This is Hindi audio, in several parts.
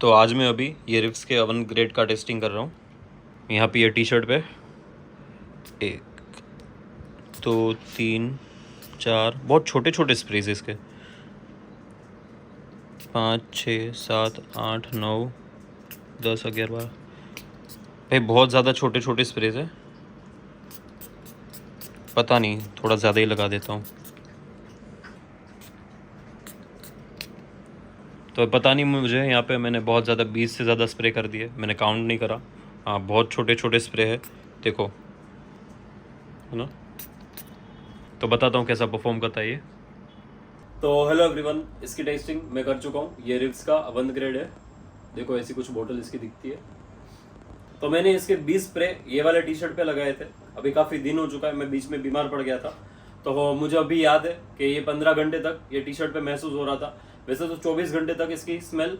तो आज मैं अभी ये रिव्स के अवन ग्रेड का टेस्टिंग कर रहा हूँ। यहाँ पे ये टी शर्ट पे 1 2 3 4 बहुत छोटे छोटे स्प्रेज इसके 5 6 7 8 9 10 11 12 भाई बहुत ज़्यादा छोटे छोटे स्प्रेज है। पता नहीं थोड़ा ज़्यादा ही लगा देता हूँ। तो पता नहीं मुझे यहाँ पे मैंने बहुत ज़्यादा 20 से ज़्यादा स्प्रे कर दिए। मैंने काउंट नहीं करा। हाँ बहुत छोटे छोटे स्प्रे है, देखो है ना। तो बताता हूँ कैसा परफॉर्म करता है ये। तो हेलो एवरीवन, इसकी टेस्टिंग मैं कर चुका हूँ। ये रिव्स का अवन ग्रेड है। देखो ऐसी कुछ बोतल इसकी दिखती है। तो मैंने इसके 20 स्प्रे ये वाले टी शर्ट पे लगाए थे। अभी काफ़ी दिन हो चुका है, मैं बीच में बीमार पड़ गया था। तो मुझे अभी याद है कि ये 15 घंटे तक ये टी शर्ट पे महसूस हो रहा था। वैसे तो 24 घंटे तक इसकी स्मेल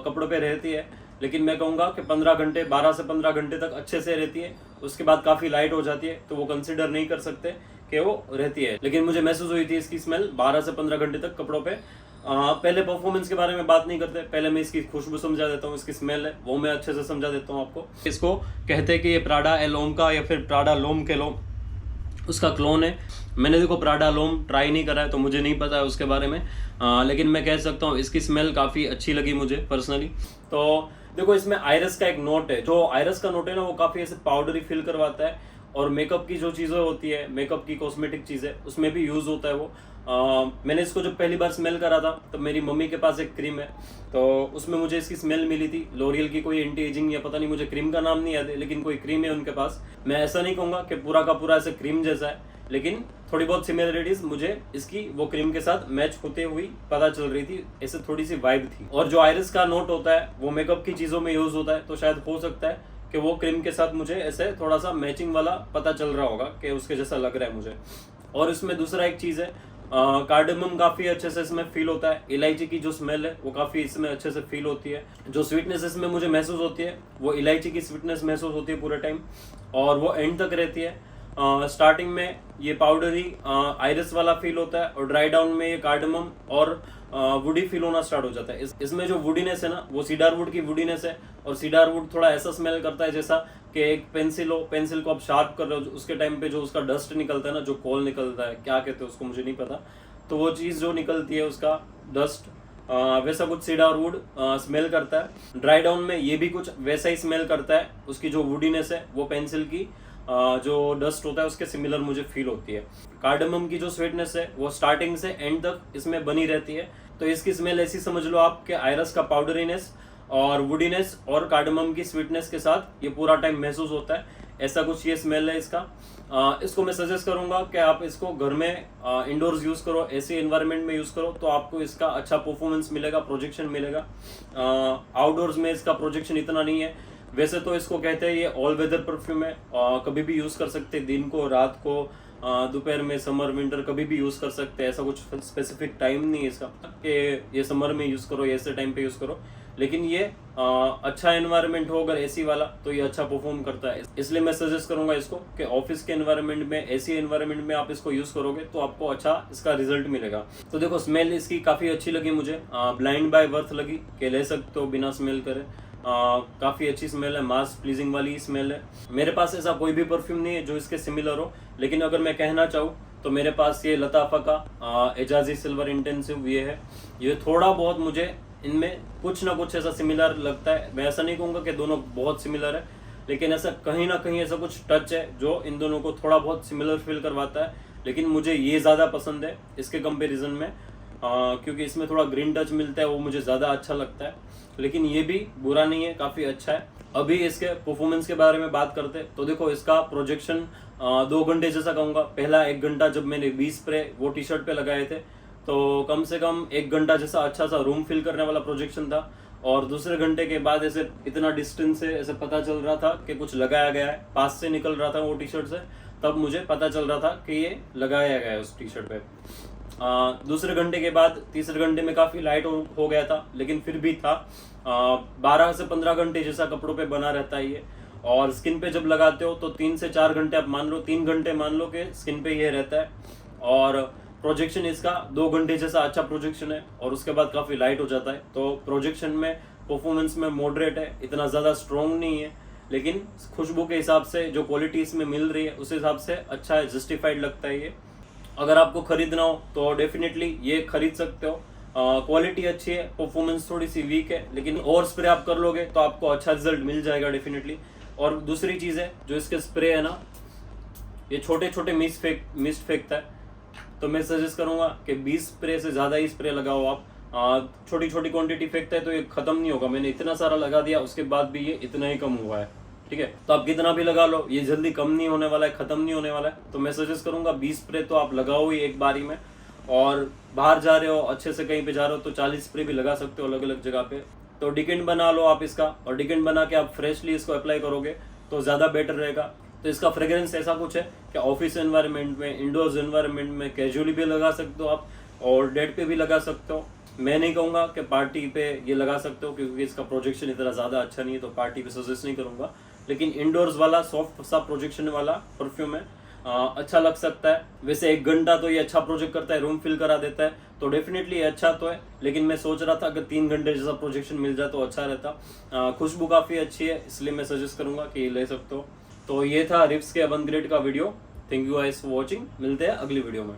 कपड़ों पे रहती है, लेकिन मैं कहूँगा कि 15 घंटे 12 से 15 घंटे तक अच्छे से रहती है। उसके बाद काफ़ी लाइट हो जाती है, तो वो कंसिडर नहीं कर सकते कि वो रहती है। लेकिन मुझे महसूस हुई थी इसकी स्मेल 12 से 15 घंटे तक कपड़ों पे। पहले परफॉर्मेंस के बारे में बात नहीं करते, पहले मैं इसकी खुशबू समझा देता हूँ। इसकी स्मेल है वो मैं अच्छे से समझा देता हूँ आपको। इसको कहते हैं कि ये प्राडा एलोम का या फिर प्राडा लोम के लोम उसका क्लोन है। मैंने देखो प्राडा लोम ट्राई नहीं करा है, तो मुझे नहीं पता है उसके बारे में। लेकिन मैं कह सकता हूँ इसकी स्मेल काफ़ी अच्छी लगी मुझे पर्सनली। तो देखो इसमें आयरस का एक नोट है। जो आयरस का नोट है ना, वो काफ़ी ऐसे पाउडरी फील करवाता है। और मेकअप की जो चीज़ें होती है, मेकअप की कॉस्मेटिक चीज़ें, उसमें भी यूज़ होता है वो। मैंने इसको जब पहली बार स्मेल करा था तब मेरी मम्मी के पास एक क्रीम है, तो उसमें मुझे इसकी स्मेल मिली थी। लॉरियल की कोई एंटी एजिंग या पता नहीं, मुझे क्रीम का नाम नहीं याद है, लेकिन कोई क्रीम है उनके पास। मैं ऐसा नहीं कहूँगा कि पूरा का पूरा ऐसे क्रीम जैसा है, लेकिन थोड़ी बहुत सिमिलरिटीज मुझे इसकी वो क्रीम के साथ मैच होते हुई पता चल रही थी। ऐसे थोड़ी सी वाइब थी। और जो आयरस का नोट होता है वो मेकअप की चीज़ों में यूज़ होता है, तो शायद हो सकता है कि वो क्रीम के साथ मुझे ऐसे थोड़ा सा मैचिंग वाला पता चल रहा होगा कि उसके जैसा लग रहा है मुझे। और इसमें दूसरा एक चीज़ है, कार्डेमम काफ़ी अच्छे से इसमें फील होता है। इलायची की जो स्मेल है वो काफ़ी इसमें अच्छे से फील होती है। जो स्वीटनेस इसमें मुझे महसूस होती है वो इलायची की स्वीटनेस महसूस होती है पूरे टाइम, और वो एंड तक रहती है। स्टार्टिंग में ये पाउडरी आयरस वाला फील होता है, और ड्राई डाउन में ये कार्डेमम और वुडी फील होना स्टार्ट हो जाता है। इसमें जो वुडीनेस है ना, वो सीडार वुड की वुडीनेस है। और सीडार वुड थोड़ा ऐसा स्मेल करता है जैसा कि एक पेंसिल हो, पेंसिल को आप शार्प कर रहे हो, उसके टाइम पे जो उसका डस्ट निकलता है ना, जो कोल निकलता है, क्या कहते हैं उसको मुझे नहीं पता, तो वो चीज़ जो निकलती है उसका डस्ट, वैसा कुछ सीडार वुड स्मेल करता है। ड्राई डाउन में ये भी कुछ वैसा ही स्मेल करता है। उसकी जो वुडीनेस है वो पेंसिल की जो डस्ट होता है उसके सिमिलर मुझे फील होती है। कार्डेमम की जो स्वीटनेस है वो स्टार्टिंग से एंड तक इसमें बनी रहती है। तो इसकी स्मेल ऐसी समझ लो आप कि आयरस का पाउडरीनेस और वुडीनेस और कार्डेमम की स्वीटनेस के साथ ये पूरा टाइम महसूस होता है। ऐसा कुछ ये स्मेल है इसका। इसको मैं सजेस्ट करूंगा कि आप इसको घर में इंडोर्स यूज करो, ऐसे एनवायरनमेंट में यूज करो, तो आपको इसका अच्छा परफॉर्मेंस मिलेगा, प्रोजेक्शन मिलेगा। आउटडोर्स में इसका प्रोजेक्शन इतना नहीं है। वैसे तो इसको कहते हैं ये ऑल वेदर परफ्यूम है, कभी भी यूज कर सकते हैं, दिन को, रात को, दोपहर में, समर विंटर कभी भी यूज कर सकते हैं। ऐसा कुछ स्पेसिफिक टाइम नहीं है इसका कि ये समर में यूज करो, ऐसे टाइम पे यूज करो। लेकिन ये अच्छा एनवायरनमेंट हो अगर एसी वाला, तो ये अच्छा परफॉर्म करता है। इसलिए मैं सजेस्ट करूंगा इसको कि ऑफिस के एनवायरनमेंट में, एसी एनवायरनमेंट में आप इसको यूज करोगे तो आपको अच्छा इसका रिजल्ट मिलेगा। तो देखो स्मेल इसकी काफी अच्छी लगी मुझे, ब्लाइंड बाय बर्थ लगी कि ले सकते हो बिना स्मेल करे। काफ़ी अच्छी स्मेल है, मास प्लीजिंग वाली स्मेल है। मेरे पास ऐसा कोई भी परफ्यूम नहीं है जो इसके सिमिलर हो, लेकिन अगर मैं कहना चाहूँ तो मेरे पास ये लताफ़ा का एजाजी सिल्वर इंटेंसिव ये है। ये थोड़ा बहुत मुझे इनमें कुछ ना कुछ ऐसा सिमिलर लगता है। मैं ऐसा नहीं कहूँगा कि दोनों बहुत सिमिलर है, लेकिन ऐसा कहीं ना कहीं ऐसा कुछ टच है जो इन दोनों को थोड़ा बहुत सिमिलर फील करवाता है। लेकिन मुझे ये ज़्यादा पसंद है इसके कंपेरिजन में, क्योंकि इसमें थोड़ा ग्रीन टच मिलता है, वो मुझे ज़्यादा अच्छा लगता है। लेकिन ये भी बुरा नहीं है, काफ़ी अच्छा है। अभी इसके परफॉर्मेंस के बारे में बात करते हैं तो देखो इसका प्रोजेक्शन 2 घंटे जैसा कहूँगा। पहला 1 घंटा जब मैंने 20 स्प्रे वो टी शर्ट पे लगाए थे, तो कम से कम 1 घंटा जैसा अच्छा सा रूम फिल करने वाला प्रोजेक्शन था। और दूसरे घंटे के बाद ऐसे इतना डिस्टेंस से ऐसे पता चल रहा था कि कुछ लगाया गया है, पास से निकल रहा था वो टी शर्ट से, तब मुझे पता चल रहा था कि ये लगाया गया है उस टी शर्ट पे। दूसरे घंटे के बाद तीसरे घंटे में काफ़ी लाइट हो गया था, लेकिन फिर भी था। 12 से 15 घंटे जैसा कपड़ों पे बना रहता है ये। और स्किन पे जब लगाते हो तो 3 से 4 घंटे आप मान लो, 3 घंटे मान लो कि स्किन पे ये रहता है। और प्रोजेक्शन इसका 2 घंटे जैसा अच्छा प्रोजेक्शन है, और उसके बाद काफ़ी लाइट हो जाता है। तो प्रोजेक्शन में परफॉर्मेंस में मॉडरेट है, इतना ज़्यादा स्ट्रॉन्ग नहीं है, लेकिन खुशबू के हिसाब से जो क्वालिटी इसमें मिल रही है उस हिसाब से अच्छा है, जस्टिफाइड लगता है ये। अगर आपको खरीदना हो तो डेफिनेटली ये खरीद सकते हो। क्वालिटी अच्छी है, परफॉर्मेंस थोड़ी सी वीक है, लेकिन और स्प्रे आप कर लोगे तो आपको अच्छा रिजल्ट मिल जाएगा डेफिनेटली। और दूसरी चीज़ है, जो इसके स्प्रे है ना, ये छोटे छोटे मिस्ट फेंकता है, तो मैं सजेस्ट करूंगा कि 20 स्प्रे से ज़्यादा ही स्प्रे लगाओ आप। छोटी छोटी क्वांटिटी फेंकता है तो ये खत्म नहीं होगा। मैंने इतना सारा लगा दिया, उसके बाद भी ये इतना ही कम हुआ है, ठीक है। तो आप कितना भी लगा लो, ये जल्दी कम नहीं होने वाला है, खत्म नहीं होने वाला है। तो मैं सजेस्ट करूंगा 20 स्प्रे तो आप लगाओ ही एक बारी में। और बाहर जा रहे हो, अच्छे से कहीं पे जा रहे हो, तो 40 स्प्रे भी लगा सकते हो अलग अलग जगह पे। तो डिकेंट बना लो आप इसका, और डिकेंट बना के आप फ्रेशली इसको अप्लाई करोगे तो ज़्यादा बेटर रहेगा। तो इसका फ्रेग्रेंस ऐसा कुछ है कि ऑफिस एनवायरनमेंट में, इंडोर्स एनवायरनमेंट में कैजुअली भी लगा सकते हो आप, और डेट पे भी लगा सकते हो। मैं नहीं कहूँगा कि पार्टी पे ये लगा सकते हो, क्योंकि इसका प्रोजेक्शन इतना ज़्यादा अच्छा नहीं है, तो पार्टी पे सजेस्ट नहीं करूँगा। लेकिन इंडोर्स वाला सॉफ्ट सा प्रोजेक्शन वाला परफ्यूम है, अच्छा लग सकता है। वैसे 1 घंटा तो ये अच्छा प्रोजेक्ट करता है, रूम फिल करा देता है, तो डेफिनेटली ये अच्छा तो है। लेकिन मैं सोच रहा था कि 3 घंटे जैसा प्रोजेक्शन मिल जाए तो अच्छा रहता। खुशबू काफ़ी अच्छी है, इसलिए मैं सजेस्ट करूँगा कि ये ले सकते हो। तो ये था रिप्स के 1 ग्रेड का video. Thank you guys for watching. मिलते हैं अगली वीडियो में।